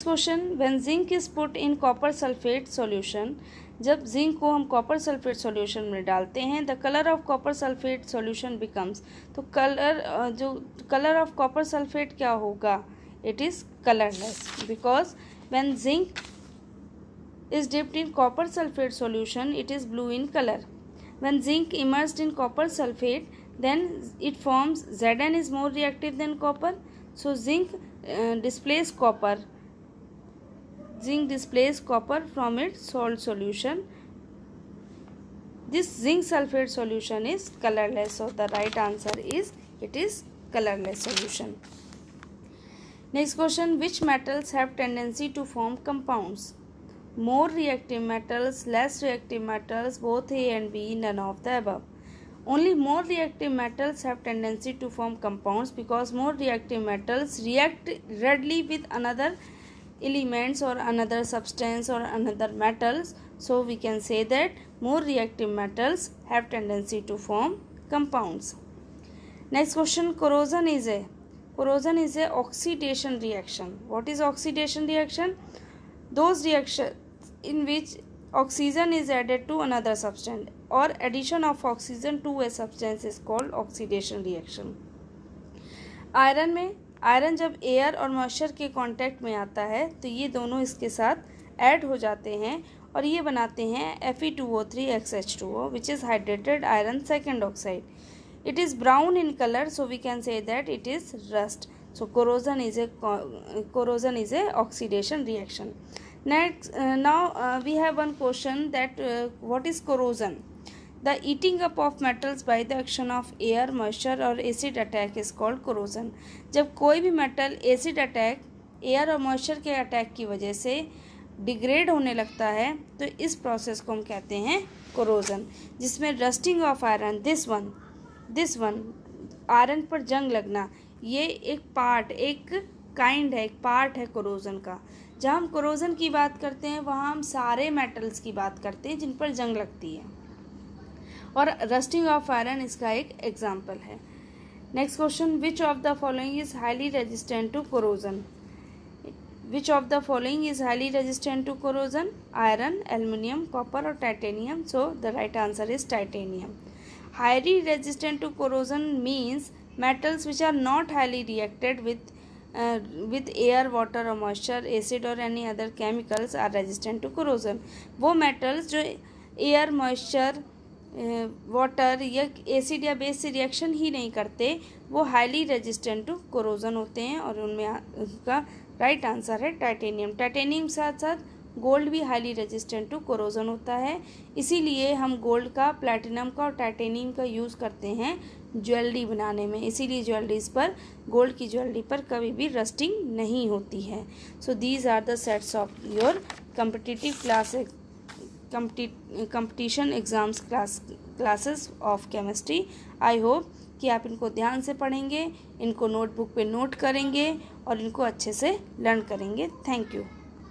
Question, when zinc is put in copper sulphate solution, जब zinc को हम copper sulphate solution में डालते हैं, the colour of copper sulphate solution becomes, तो कलर ऑफ कॉपर सल्फेट क्या होगा, it is colourless, because when zinc is dipped in copper sulfate solution, it is blue in color. When zinc immersed in copper sulfate, then it forms Zn is more reactive than copper. So zinc displays copper. Zinc displays copper from its salt solution. This zinc sulfate solution is colorless. So the right answer is it is colorless solution. Next question, which metals have tendency to form compounds? More reactive metals, less reactive metals, both A and B, none of the above. Only more reactive metals have tendency to form compounds because more reactive metals react readily with another elements or another substance or another metals. So we can say that more reactive metals have tendency to form compounds. Next question, corrosion is a oxidation reaction. What is oxidation reaction? Those reactions in which oxygen is added to another substance or addition of oxygen to a substance is called oxidation reaction. Iron जब air और moisture के contact में आता है तो ये दोनों इसके साथ ऐड हो जाते हैं और ये बनाते हैं Fe2O3XH2O which is hydrated iron second oxide. It is brown in color, so we can say that it is rust. So corrosion is a oxidation reaction. Next, now we have one question that what is corrosion? The eating up of metals by the action of air, moisture और acid attack is called corrosion. जब कोई भी metal acid attack, air और moisture के attack की वजह से degrade होने लगता है तो इस प्रोसेस को हम कहते हैं corrosion. जिसमें rusting of iron, this one iron पर जंग लगना, ये एक पार्ट है कोरोजन का. जहाँ हम कोरोजन की बात करते हैं वहाँ हम सारे मेटल्स की बात करते हैं जिन पर जंग लगती है और रस्टिंग ऑफ आयरन इसका एक एग्जाम्पल है. Next question, which of the following is highly resistant to corrosion? Which of the following is highly resistant to corrosion? Iron, aluminium, copper और titanium. So the right answer is titanium. Highly resistant to corrosion means metals which are not highly reacted with air, water or moisture, acid or any other chemicals are resistant to corrosion. वो metals जो air, moisture, water या acid या base से reaction ही नहीं करते वो highly resistant to corrosion होते हैं और उनमें उसका राइट आंसर है टाइटेनियम. टाइटेनियम साथ साथ गोल्ड भी हाईली रेजिस्टेंट टू कोरोजन होता है. इसीलिए हम गोल्ड का, प्लैटिनम का और टाइटेनियम का यूज़ करते हैं ज्वेलरी बनाने में. इसीलिए ज्वेलरीज पर, गोल्ड की ज्वेलरी पर कभी भी रस्टिंग नहीं होती है. So these are the sets of your competition exams classes of chemistry. I hope कि आप इनको ध्यान से पढ़ेंगे, इनको नोटबुक पे नोट करेंगे और इनको अच्छे से लर्न करेंगे. Thank you.